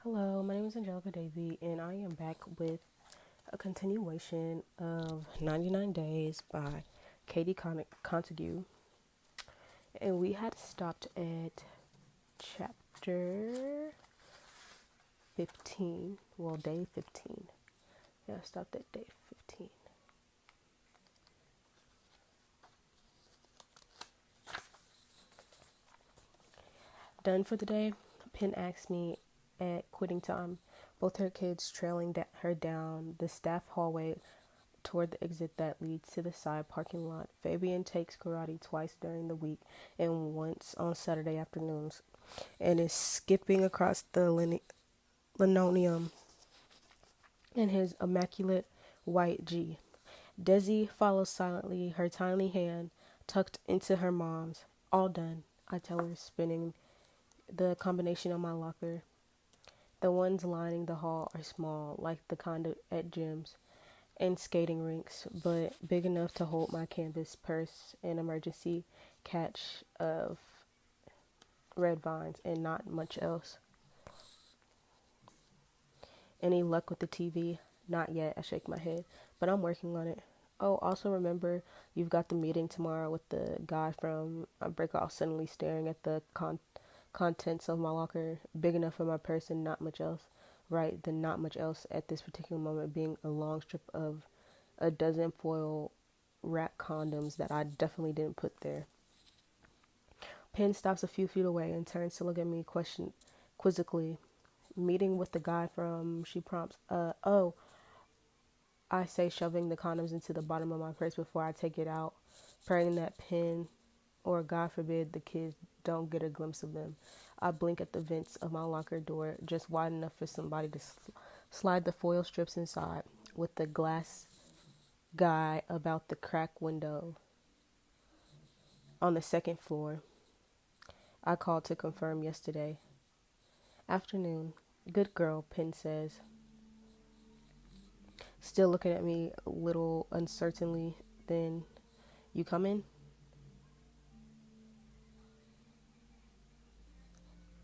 Hello, my name is Angelica Davy, and I am back with a continuation of 99 Days by Katie Contague. And we had stopped at chapter 15. Well, day 15. Yeah, I stopped at day 15. Done for the day. Penn asked me at quitting time, both her kids trailing her down the staff hallway toward the exit that leads to the side parking lot. Fabian takes karate twice during the week and once on Saturday afternoons, and is skipping across the linoleum in his immaculate white G. Desi follows silently, her tiny hand tucked into her mom's. All done, I tell her, spinning the combination on my locker. The ones lining the hall are small, like the kind at gyms and skating rinks, but big enough to hold my canvas purse and emergency catch of red vines and not much else. Any luck with the TV? Not yet, I shake my head, but I'm working on it. Oh, also remember, you've got the meeting tomorrow with the guy from Breakoff, suddenly staring at the contents of my locker, big enough for my purse and not much else. Right, the not much else at this particular moment being a long strip of a dozen foil wrap condoms that I definitely didn't put there. Penn stops a few feet away and turns to look at me quizzically. Meeting with the guy from, she prompts, oh, I say, shoving the condoms into the bottom of my purse before I take it out, praying that Penn, or God forbid, the kids don't get a glimpse of them. I blink at the vents of my locker door, just wide enough for somebody to slide the foil strips inside, with the glass guy about the crack window on the second floor. I called to confirm yesterday. Afternoon. Good girl, Penn says, still looking at me a little uncertainly. Then, you coming?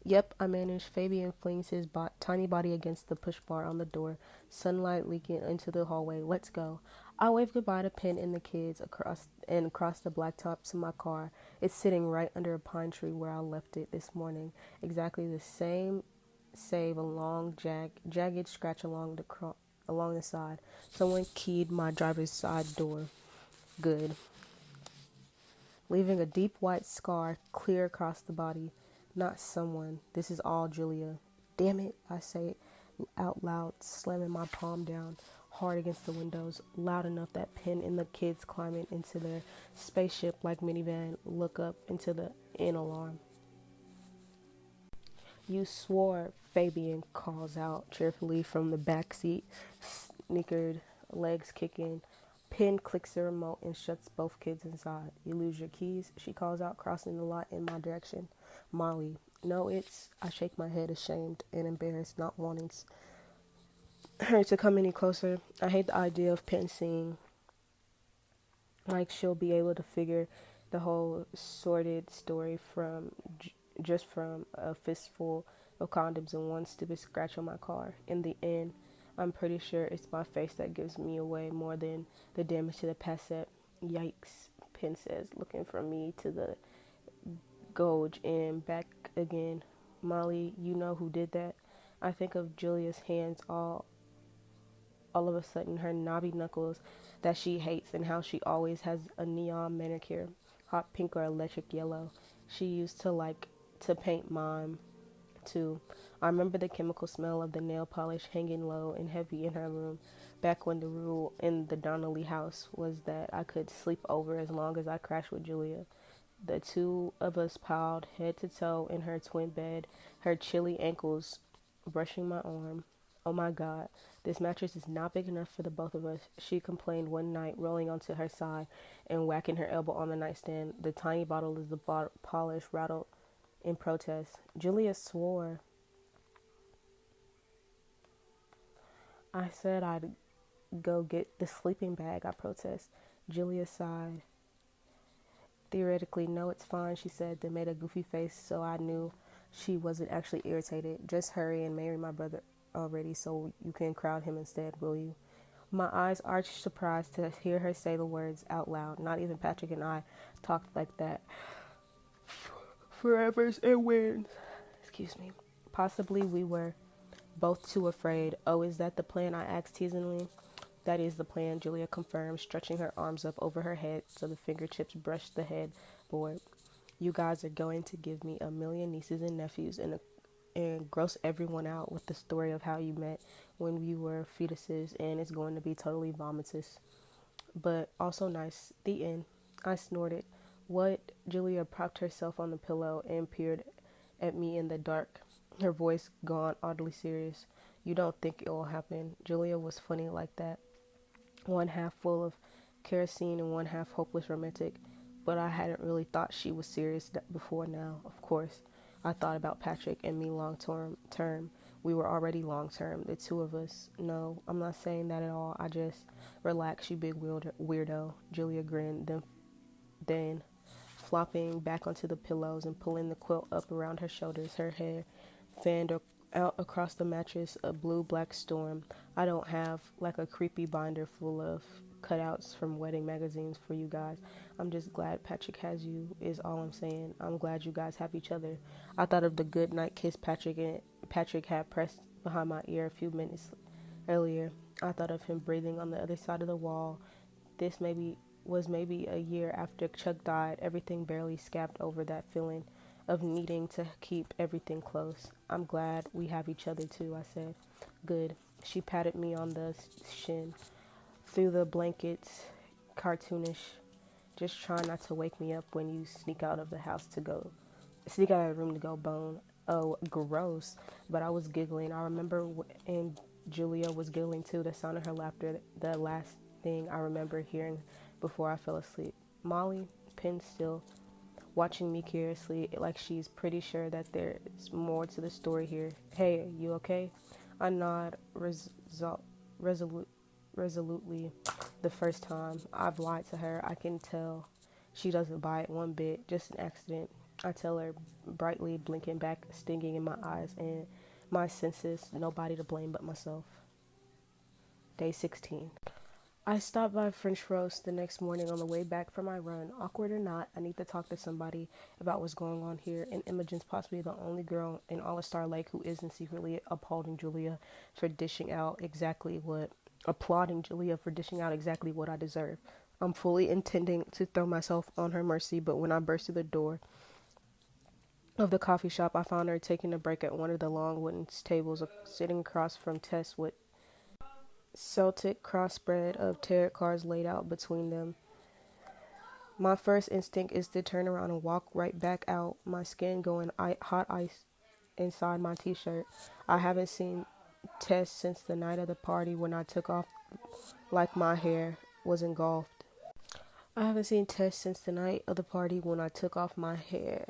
Yep, I managed. Fabian flings his tiny body against the push bar on the door, sunlight leaking into the hallway. Let's go. I wave goodbye to Penn and the kids across the blacktop to my car. It's sitting right under a pine tree where I left it this morning. Exactly the same, save a long jagged scratch along the side. Someone keyed my driver's side door. Good. Leaving a deep white scar clear across the body. Not someone. This is all Julia. Damn it, I say out loud, slamming my palm down hard against the windows, loud enough that Penn and the kids climbing into their spaceship like minivan look up into the in alarm. You swore, Fabian calls out cheerfully from the back seat, sneakered, legs kicking. Penn clicks the remote and shuts both kids inside. You lose your keys, she calls out, crossing the lot in my direction. Molly. No, it's. I shake my head, ashamed and embarrassed, not wanting her to come any closer. I hate the idea of Penn seeing like she'll be able to figure the whole sordid story just from a fistful of condoms and one stupid scratch on my car. In the end, I'm pretty sure it's my face that gives me away more than the damage to the passette. Yikes, Penn says, looking from me to the gauge and back again. Molly, you know who did that? I think of Julia's hands all of a sudden, her knobby knuckles that she hates, and how she always has a neon manicure, hot pink or electric yellow. She used to like to paint mine too. I remember the chemical smell of the nail polish hanging low and heavy in her room, back when the rule in the Donnelly house was that I could sleep over as long as I crashed with Julia. The two of us piled head to toe in her twin bed, her chilly ankles brushing my arm. Oh my God, this mattress is not big enough for the both of us, she complained one night, rolling onto her side and whacking her elbow on the nightstand. The tiny bottle of the polish rattled in protest. Julia swore. I said I'd go get the sleeping bag, I protest. Julia sighed. Theoretically, no, it's fine, she said, then made a goofy face, so I knew she wasn't actually irritated. Just hurry and marry my brother already so you can crowd him instead, will you? My eyes arched surprised to hear her say the words out loud. Not even Patrick and I talked like that. Forevers and wins. Excuse me. Possibly we were both too afraid. Oh, is that the plan? I asked teasingly. That is the plan, Julia confirmed, stretching her arms up over her head so the fingertips brushed the headboard. You guys are going to give me a million nieces and nephews and gross everyone out with the story of how you met when you were fetuses, and it's going to be totally vomitous. But also nice. The end. I snorted. What? Julia propped herself on the pillow and peered at me in the dark, her voice gone oddly serious. You don't think it will happen. Julia was funny like that. One half full of kerosene and one half hopeless romantic. But I hadn't really thought she was serious before now, of course. I thought about Patrick and me long term. We were already long term, the two of us. No, I'm not saying that at all. I just relax, you big weirdo. Julia grinned, then flopping back onto the pillows and pulling the quilt up around her shoulders, her hair fanned out across the mattress, a blue-black storm. I don't have like a creepy binder full of cutouts from wedding magazines for you guys. I'm just glad Patrick has you, is all I'm saying. I'm glad you guys have each other. I thought of the good night kiss Patrick had pressed behind my ear a few minutes earlier. I thought of him breathing on the other side of the wall. This maybe a year after Chuck died. Everything barely scabbed over that feeling of needing to keep everything close. I'm glad we have each other too, I said. Good. She patted me on the shin. Through the blankets, cartoonish. Just try not to wake me up when you sneak out of the room to go bone. Oh, gross. But I was giggling. I remember, and Julia was giggling too, the sound of her laughter, the last thing I remember hearing before I fell asleep. Molly, pinned still, watching me curiously, like she's pretty sure that there's more to the story here. Hey, you okay? I nod resolute, resolutely the first time. I've lied to her. I can tell she doesn't buy it one bit. Just an accident. I tell her, brightly blinking back, stinging in my eyes and my senses. Nobody to blame but myself. Day 16. I stopped by French Roast the next morning on the way back from my run. Awkward or not, I need to talk to somebody about what's going on here, and Imogen's possibly the only girl in All Star Lake who isn't secretly for dishing out exactly what, applauding Julia for dishing out exactly what I deserve. I'm fully intending to throw myself on her mercy, but when I burst through the door of the coffee shop, I found her taking a break at one of the long wooden tables, sitting across from Tess with Celtic cross-spread of tarot cards laid out between them. My first instinct is to turn around and walk right back out, my skin going hot ice inside my t-shirt. I haven't seen Tess since the night of the party when I took off like my hair was engulfed. I haven't seen Tess since the night of the party when I took off like my hair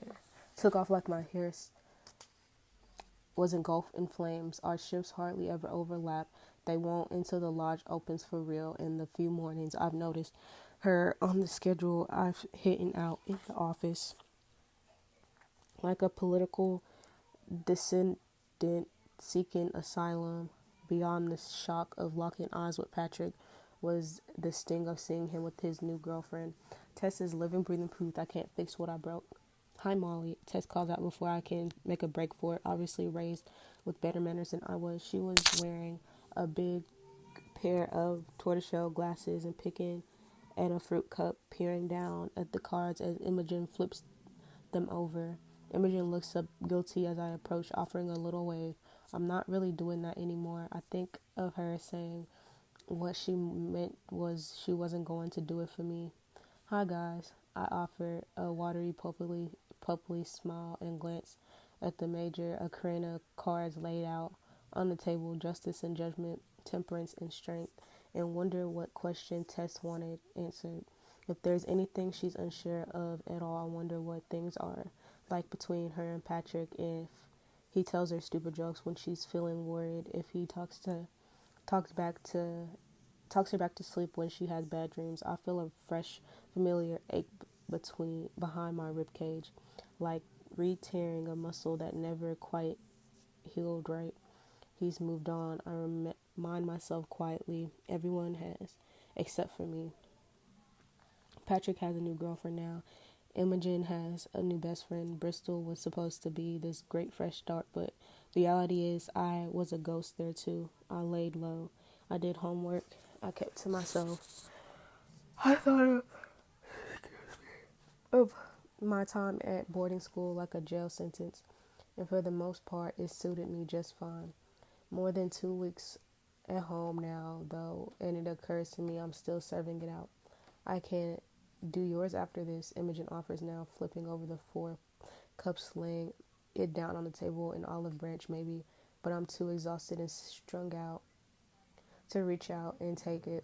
was engulfed in flames. Our shifts hardly ever overlap. They won't until the lodge opens for real. In the few mornings I've noticed her on the schedule, I've hidden out in the office like a political descendant seeking asylum. Beyond the shock of locking eyes with Patrick was the sting of seeing him with his new girlfriend. Tess is living, breathing proof I can't fix what I broke. Hi, Molly. Tess calls out before I can make a break for it, obviously raised with better manners than I was. She was wearing a big pair of tortoiseshell glasses and picking at a fruit cup, peering down at the cards as Imogen flips them over. Imogen looks up guilty as I approach, offering a little wave. I'm not really doing that anymore. I think of her saying what she meant was she wasn't going to do it for me. Hi, guys. I offer a watery, pulpily smile and glance at the major arcana cards laid out on the table, justice and judgment, temperance and strength, and wonder what question Tess wanted answered. If there's anything she's unsure of at all, I wonder what things are like between her and Patrick. If he tells her stupid jokes when she's feeling worried, if he talks back to talks her back to sleep when she has bad dreams. I feel a fresh, familiar ache behind my rib cage, like re-tearing a muscle that never quite healed right. He's moved on. I remind myself quietly. Everyone has, except for me. Patrick has a new girlfriend now. Imogen has a new best friend. Bristol was supposed to be this great fresh start, but the reality is I was a ghost there too. I laid low. I did homework. I kept to myself. I thought of my time at boarding school like a jail sentence, and for the most part, it suited me just fine. More than 2 weeks at home now, though, and it occurs to me I'm still serving it out. I can't do yours after this, Imogen offers now, flipping over the 4 cups, laying it down on the table, an olive branch maybe, but I'm too exhausted and strung out to reach out and take it.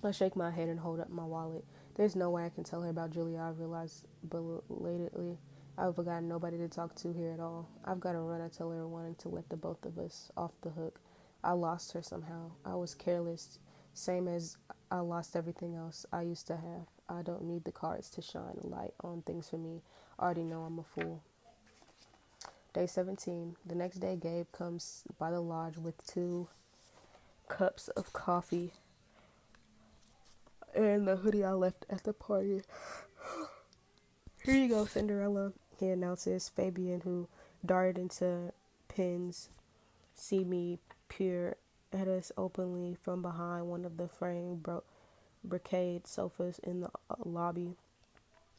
I shake my head and hold up my wallet. There's no way I can tell her about Julia, I realize belatedly. I've got nobody to talk to here at all. I've got to run. I tell her, wanting to let the both of us off the hook. I lost her somehow. I was careless, same as I lost everything else I used to have. I don't need the cards to shine a light on things for me. I already know I'm a fool. Day 17. The next day, Gabe comes by the lodge with 2 cups of coffee and the hoodie I left at the party. Here you go, Cinderella, he announces. Fabian, who darted into pins, see me peer at us openly from behind one of the framed brocade sofas in the lobby.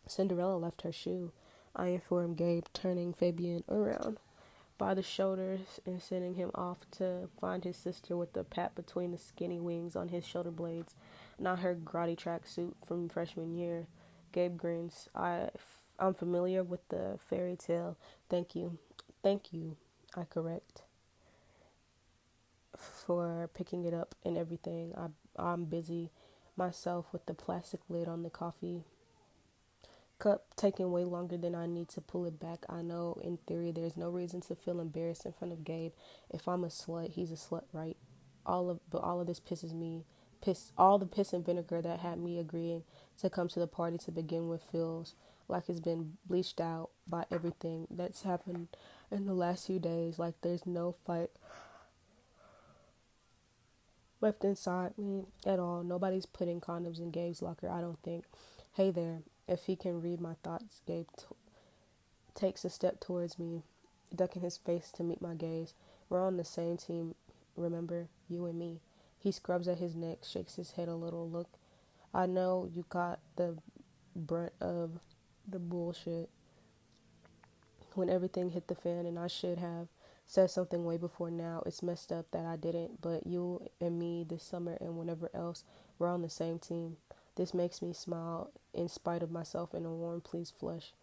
Cinderella left her shoe, I informed Gabe, turning Fabian around by the shoulders and sending him off to find his sister with a pat between the skinny wings on his shoulder blades, not her grotty tracksuit from freshman year. Gabe grins. I'm familiar with the fairy tale. Thank you. Thank you, I correct, for picking it up and everything. I'm busy myself with the plastic lid on the coffee cup taking way longer than I need to pull it back. I know in theory there's no reason to feel embarrassed in front of Gabe. If I'm a slut, he's a slut, right? All of this pisses me. All the piss and vinegar that had me agreeing to come to the party to begin with feels like it's been bleached out by everything that's happened in the last few days. Like there's no fight left inside me at all. Nobody's putting condoms in Gabe's locker, I don't think. Hey there. If he can read my thoughts, Gabe takes a step towards me, ducking his face to meet my gaze. We're on the same team, remember? You and me. He scrubs at his neck, shakes his head a little. Look, I know you got the brunt of the bullshit when everything hit the fan, and I should have said something way before now. It's messed up that I didn't, but you and me this summer and whenever else, we're on the same team. This makes me smile in spite of myself, and a warm please flush.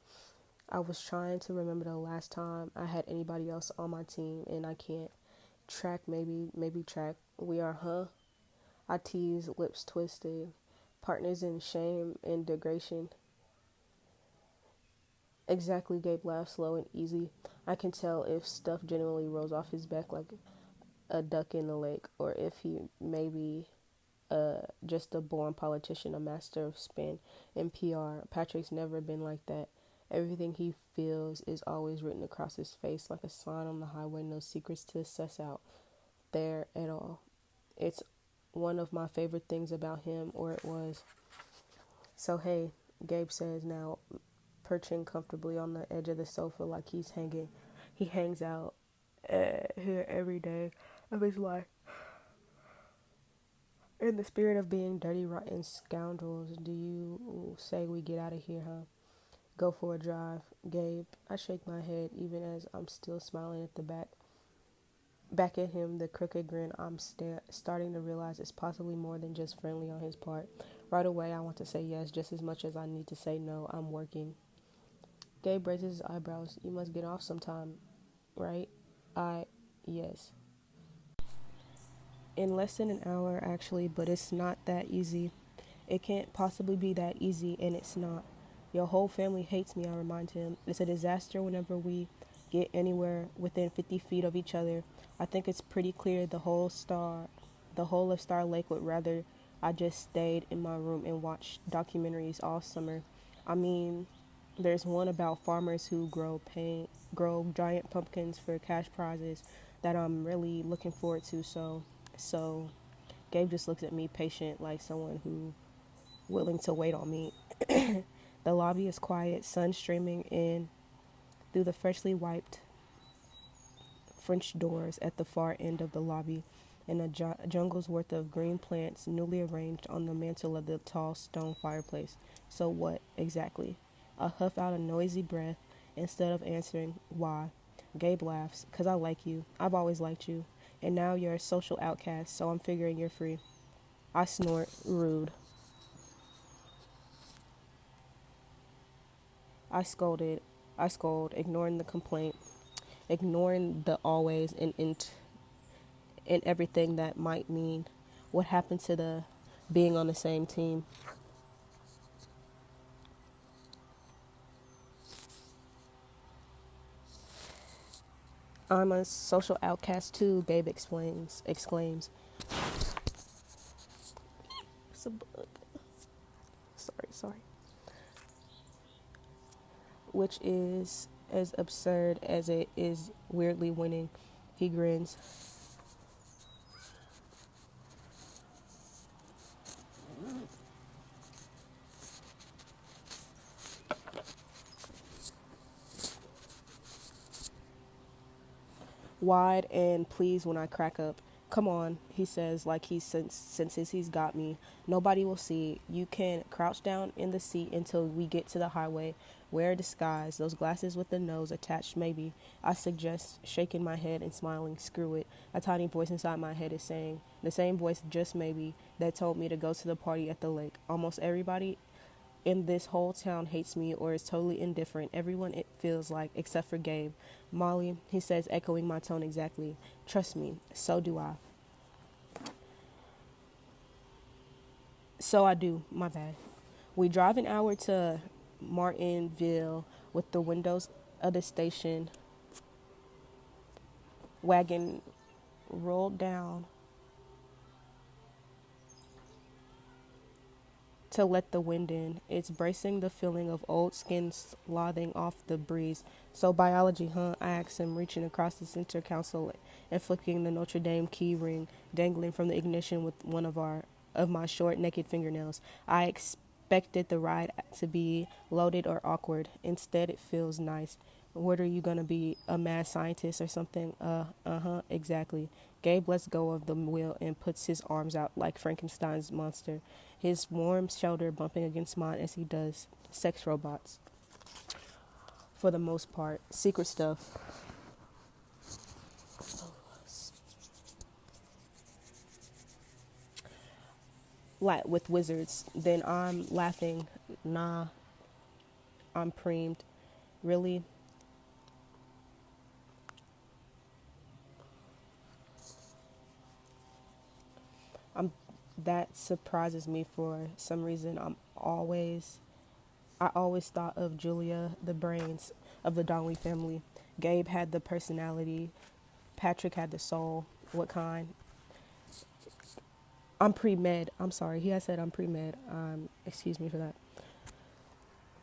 I was trying to remember the last time I had anybody else on my team, and I can't. Track, maybe track. We are, huh? I tease, lips twisted. Partners in shame and degradation. Exactly, Gabe laughed slow and easy. I can tell if stuff genuinely rolls off his back like a duck in the lake, or if he maybe just a born politician, a master of spin and PR. Patrick's never been like that. Everything he feels is always written across his face like a sign on the highway, no secrets to suss out there at all. It's one of my favorite things about him, or it was. So, hey, Gabe says now, perching comfortably on the edge of the sofa like he's hanging. He hangs out here every day of his life. In the spirit of being dirty, rotten scoundrels, do you say we get out of here, huh? Go for a drive, Gabe. I shake my head even as I'm still smiling at the back at him, the crooked grin. I'm starting to realize it's possibly more than just friendly on his part. Right away, I want to say yes just as much as I need to say no. I'm working. Gabe raises his eyebrows. You must get off sometime, right? Yes. In less than an hour, actually, but it's not that easy. It can't possibly be that easy, and it's not. Your whole family hates me, I remind him. It's a disaster whenever we get anywhere within 50 feet of each other. I think it's pretty clear the whole of Star Lake would rather I just stayed in my room and watched documentaries all summer. I mean, There's one about farmers who grow giant pumpkins for cash prizes that I'm really looking forward to. So Gabe just looks at me patient, like someone who willing to wait on me. The lobby is quiet, sun streaming in through the freshly wiped French doors at the far end of the lobby, and a jungle's worth of green plants newly arranged on the mantel of the tall stone fireplace. So what, exactly? I huff out a noisy breath instead of answering, why? Gabe laughs, 'cause I like you. I've always liked you. And now you're a social outcast, so I'm figuring you're free. I snort, rude. I scolded. I scold, ignoring the complaint, ignoring the always and everything that might mean. What happened to the being on the same team? I'm a social outcast too, Gabe exclaims. It's a bug. Sorry. Which is as absurd as it is weirdly winning. He grins. Wide and pleased when I crack up. Come on, he says, like he senses he's got me. Nobody will see. You can crouch down in the seat until we get to the highway. Wear a disguise, those glasses with the nose attached, maybe. I suggest, shaking my head and smiling. Screw it. A tiny voice inside my head is saying, the same voice, just maybe, that told me to go to the party at the lake. Almost everybody in this whole town hates me or is totally indifferent. Everyone, it feels like, except for Gabe. Molly, he says, echoing my tone exactly. Trust me, so do I. So I do, my bad. We drive an hour to Martinville with the windows of the station wagon rolled down to let the wind in. It's bracing the feeling of old skin slothing off the breeze. So biology, huh? I asked him, reaching across the center console and flicking the Notre Dame key ring dangling from the ignition with one of my short naked fingernails. I expected the ride to be loaded or awkward. Instead, it feels nice. What are you gonna be, a mad scientist or something? Uh-huh, exactly. Gabe lets go of the wheel and puts his arms out like Frankenstein's monster, his warm shoulder bumping against mine as he does. Sex robots, for the most part. Secret stuff. Like with wizards. Then I'm laughing. Nah, I'm preemed. Really? I'm that surprises me for some reason. I always thought of Julia, the brains of the Donnelly family. Gabe had the personality, Patrick had the soul. What kind? I'm pre-med. I'm sorry. He has said I'm pre-med. Excuse me for that.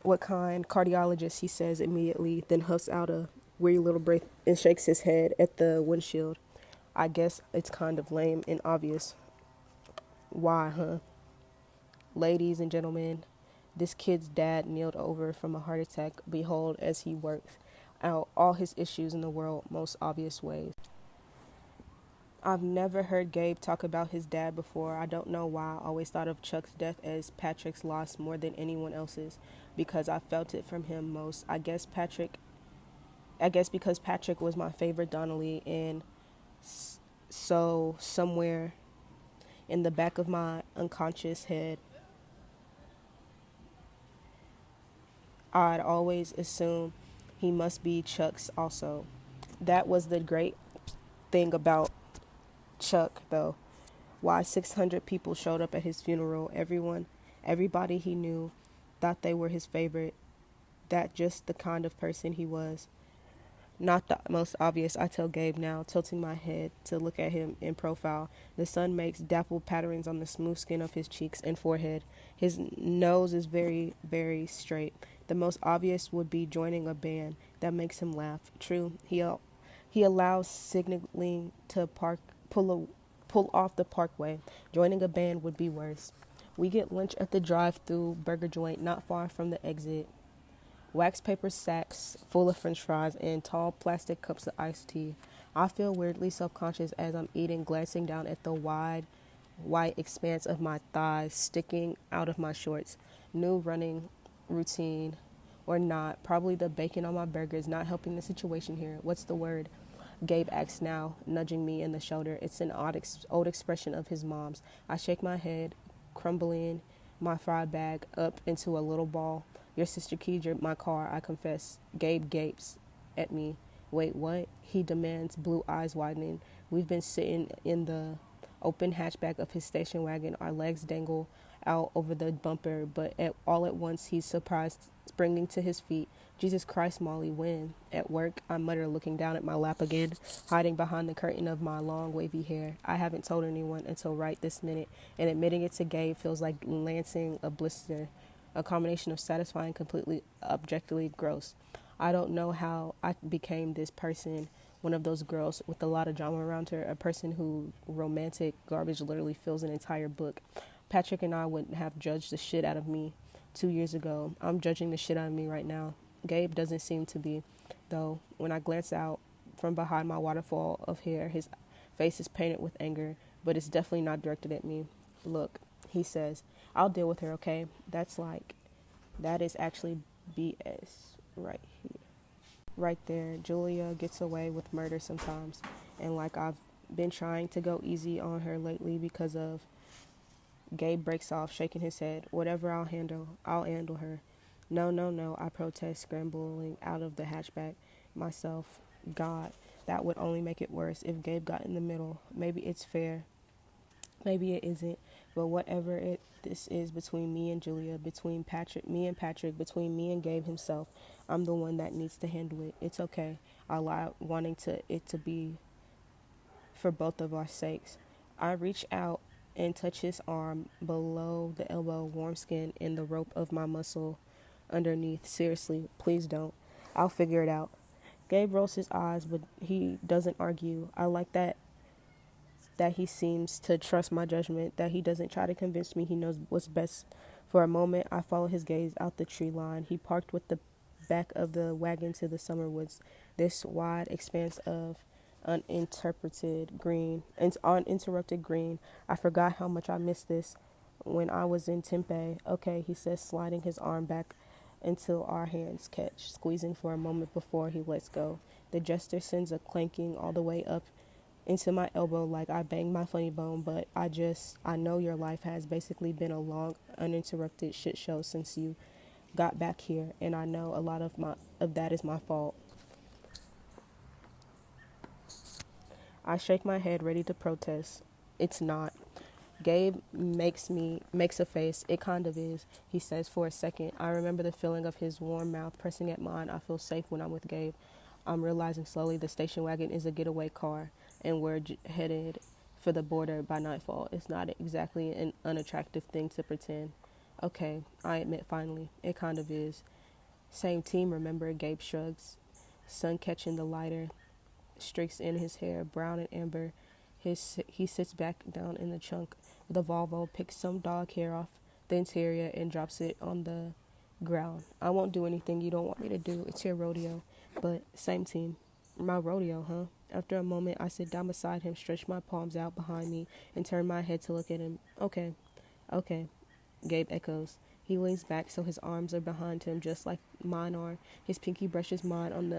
What kind? Cardiologist, he says immediately, then huffs out a weary little breath and shakes his head at the windshield. I guess it's kind of lame and obvious. Why, huh? Ladies and gentlemen, this kid's dad kneeled over from a heart attack. Behold, as he works out all his issues in the world most obvious ways. I've never heard Gabe talk about his dad before. I don't know why. I always thought of Chuck's death as Patrick's loss more than anyone else's because I felt it from him most. I guess because Patrick was my favorite Donnelly, and so somewhere in the back of my unconscious head, I'd always assume he must be Chuck's also. That was the great thing about Chuck, though. Why 600 people showed up at his funeral. Everybody he knew thought they were his favorite. That just the kind of person he was. Not the most obvious, I tell Gabe now, tilting my head to look at him in profile. The sun makes dappled patterns on the smooth skin of his cheeks and forehead. His nose is very, very straight. The most obvious would be joining a band that makes him laugh. True, he allows signaling to pull off the parkway. Joining a band would be worse. We get lunch at the drive-through burger joint not far from the exit. Wax paper sacks full of french fries and tall plastic cups of iced tea. I feel weirdly self-conscious as I'm eating, glancing down at the wide, white expanse of my thighs sticking out of my shorts. New running routine or not, probably the bacon on my burger is not helping the situation here. What's the word? Gabe asks now, nudging me in the shoulder. It's an old expression of his mom's. I shake my head, crumbling my fry bag up into a little ball. Your sister keyed my car, I confess. Gabe gapes at me. Wait, what? He demands, blue eyes widening. We've been sitting in the open hatchback of his station wagon. Our legs dangle out over the bumper, but all at once he's surprised, springing to his feet. Jesus Christ, Molly, when? At work, I mutter, looking down at my lap again, hiding behind the curtain of my long, wavy hair. I haven't told anyone until right this minute, and admitting it to Gabe feels like lancing a blister, a combination of satisfying, completely objectively gross. I don't know how I became this person, one of those girls with a lot of drama around her, a person who romantic garbage literally fills an entire book. Patrick and I would have judged the shit out of me 2 years ago. I'm judging the shit out of me right now. Gabe doesn't seem to be, though. When I glance out from behind my waterfall of hair, his face is painted with anger, but it's definitely not directed at me. Look, he says, I'll deal with her, okay? That is actually BS right here. Right there, Julia gets away with murder sometimes. And like I've been trying to go easy on her lately because of. Gabe breaks off, shaking his head. Whatever, I'll handle her. No, no, no, I protest, scrambling out of the hatchback myself. God, that would only make it worse if Gabe got in the middle. Maybe it's fair. Maybe it isn't. But this is between me and Julia, between me and Patrick, between me and Gabe himself, I'm the one that needs to handle it. It's okay. I lie, wanting it to be for both of our sakes. I reach out and touch his arm below the elbow, warm skin in the rope of my muscle underneath. Seriously, please don't. I'll figure it out. Gabe rolls his eyes, but he doesn't argue. I like that he seems to trust my judgment, that he doesn't try to convince me he knows what's best. For a moment, I follow his gaze out the tree line. He parked with the back of the wagon to the summer woods, this wide expanse of uninterrupted green. I forgot how much I missed this when I was in Tempe. Okay, he says, sliding his arm back until our hands catch, squeezing for a moment before he lets go. The gesture sends a clanking all the way up into my elbow like I banged my funny bone, but I know your life has basically been a long, uninterrupted shit show since you got back here, and I know a lot of that is my fault. I shake my head, ready to protest. It's not. Gabe makes a face. It kind of is, he says for a second. I remember the feeling of his warm mouth pressing at mine. I feel safe when I'm with Gabe. I'm realizing slowly the station wagon is a getaway car, and we're headed for the border by nightfall. It's not exactly an unattractive thing to pretend. Okay, I admit finally. It kind of is. Same team, remember? Gabe shrugs, sun catching the lighter streaks in his hair, brown and amber. He sits back down in the trunk of the Volvo, picks some dog hair off the interior, and drops it on the ground. I won't do anything you don't want me to do. It's your rodeo. But same team. My rodeo, huh? After a moment, I sit down beside him, stretch my palms out behind me, and turn my head to look at him. Okay, Gabe echoes. He leans back so his arms are behind him, just like mine are. His pinky brushes mine on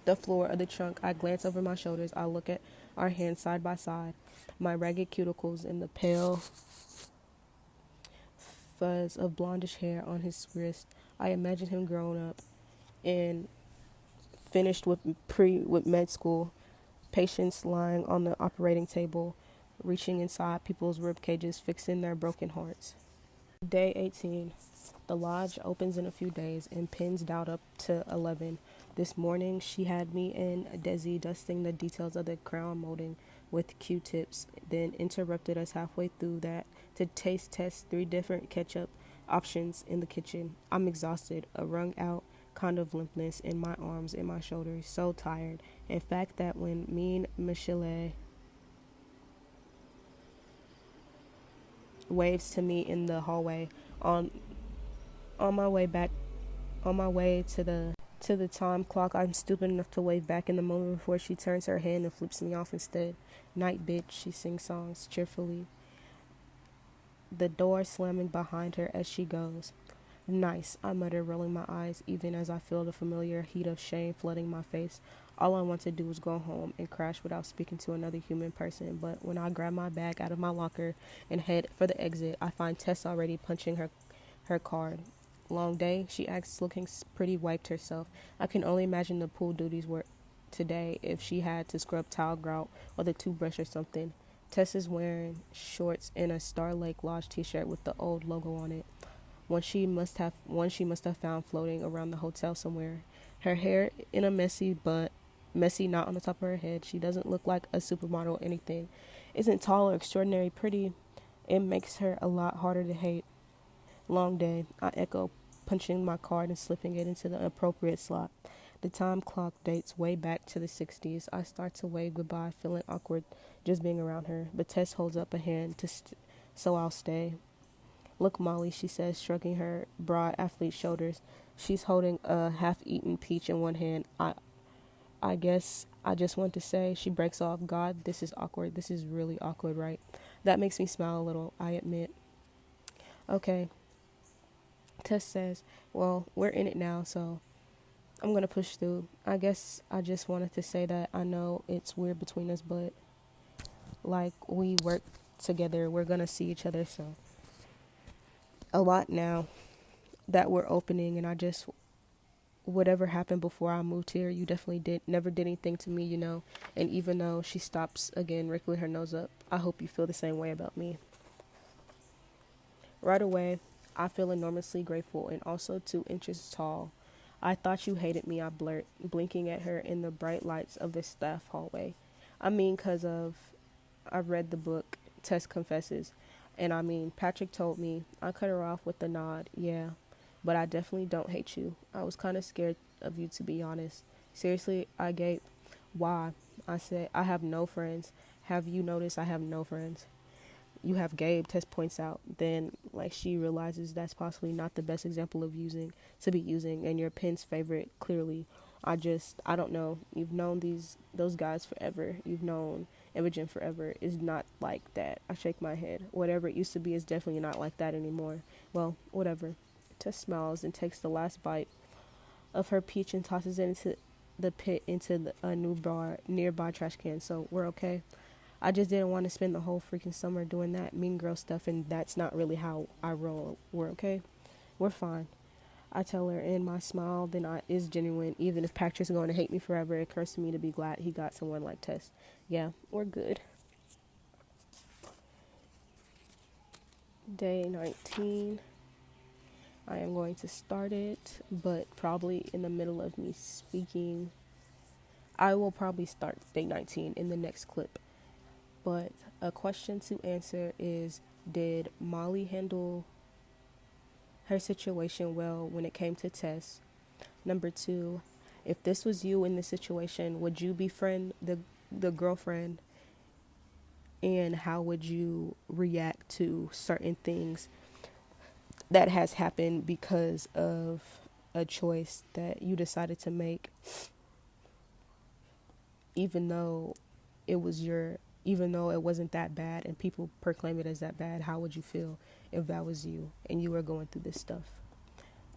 the floor of the trunk. I glance over my shoulders. I look at our hands side by side, my ragged cuticles and the pale fuzz of blondish hair on his wrist. I imagine him grown up and finished with med school, patients lying on the operating table, reaching inside people's rib cages, fixing their broken hearts. Day 18. The lodge opens in a few days and pins dialed up to 11. This morning, she had me and Desi dusting the details of the crown molding with Q-tips, then interrupted us halfway through that to taste test 3 different ketchup options in the kitchen. I'm exhausted, a wrung out kind of limpness in my arms and my shoulders, so tired. In fact, that when me and Michelle waves to me in the hallway on on my way back on my way to the time clock, I'm stupid enough to wave back in the moment before she turns her head and flips me off instead. Night bitch, she sings songs cheerfully, the door slamming behind her as she goes. Nice, I mutter, rolling my eyes, even as I feel the familiar heat of shame flooding my face. All I want to do is go home and crash without speaking to another human person, but when I grab my bag out of my locker and head for the exit, I find Tess already punching her card. Long day, she asks, looking pretty wiped herself. I can only imagine the pool duties were today if she had to scrub tile grout or the toothbrush or something. Tess is wearing shorts and a Star Lake Lodge t-shirt with the old logo on it. One she must have found floating around the hotel somewhere. Her hair in a messy knot on the top of her head. She doesn't look like a supermodel or anything. Isn't tall or extraordinary pretty. It makes her a lot harder to hate. Long day, I echo, punching my card and slipping it into the appropriate slot. The time clock dates way back to the 60s. I start to wave goodbye, feeling awkward just being around her, but Tess holds up a hand so I'll stay. Look, Molly, she says, shrugging her broad athlete shoulders. She's holding a half-eaten peach in one hand. I guess I just want to say, she breaks off, God, this is awkward. This is really awkward, right? That makes me smile a little, I admit. Okay, Tess says, well, we're in it now, so I'm going to push through. I guess I just wanted to say that I know it's weird between us, but like we work together, we're going to see each other, so a lot now that we're opening, and I just whatever happened before I moved here, you definitely never did anything to me, you know. And even though she stops again, wrinkling her nose up, I hope you feel the same way about me. Right away, I feel enormously grateful and also 2 inches tall. I thought you hated me, I blurt, blinking at her in the bright lights of the staff hallway. I mean, I read the book, Tess confesses. And I mean, Patrick told me. I cut her off with a nod. Yeah, but I definitely don't hate you. I was kind of scared of you, to be honest. Seriously, I gaped. Why? I said, I have no friends. Have you noticed I have no friends? You have Gabe, Tess points out. Then, like, she realizes that's possibly not the best example of to be using, and your pen's favorite, clearly. I don't know. You've known those guys forever. You've known Imogen forever. Is not like that. I shake my head. Whatever it used to be is definitely not like that anymore. Well, whatever. Tess smiles and takes the last bite of her peach and tosses it into the pit into a nearby trash can. So we're okay. I just didn't want to spend the whole freaking summer doing that mean girl stuff, and that's not really how I roll. We're okay. We're fine. I tell her, and my smile is genuine. Even if Patrick's going to hate me forever, it occurs to me to be glad he got someone like Tess. Yeah, we're good. Day 19. I am going to start it, but probably in the middle of me speaking. I will probably start day 19 in the next clip. But a question to answer is, did Molly handle her situation well when it came to Tess? Number 2, if this was you in this situation, would you befriend the girlfriend? And how would you react to certain things that has happened because of a choice that you decided to make, even though even though it wasn't that bad and people proclaim it as that bad? How would you feel if that was you and you were going through this stuff?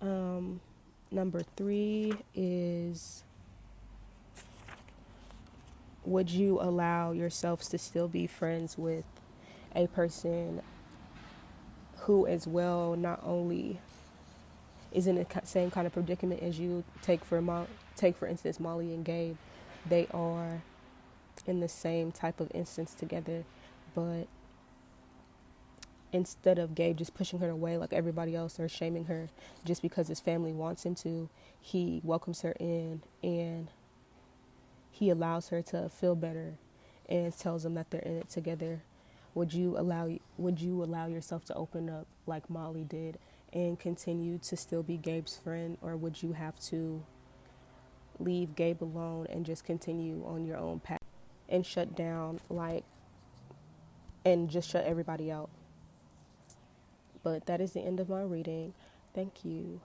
Number 3 is, would you allow yourselves to still be friends with a person who as well not only is in the same kind of predicament as you? Take for instance Molly and Gabe. They are in the same type of instance together, but instead of Gabe just pushing her away like everybody else or shaming her just because his family wants him to, he welcomes her in and he allows her to feel better and tells them that they're in it together. Would you allow yourself to open up like Molly did and continue to still be Gabe's friend, or would you have to leave Gabe alone and just continue on your own path and shut down, like, and just shut everybody out? But that is the end of my reading. Thank you.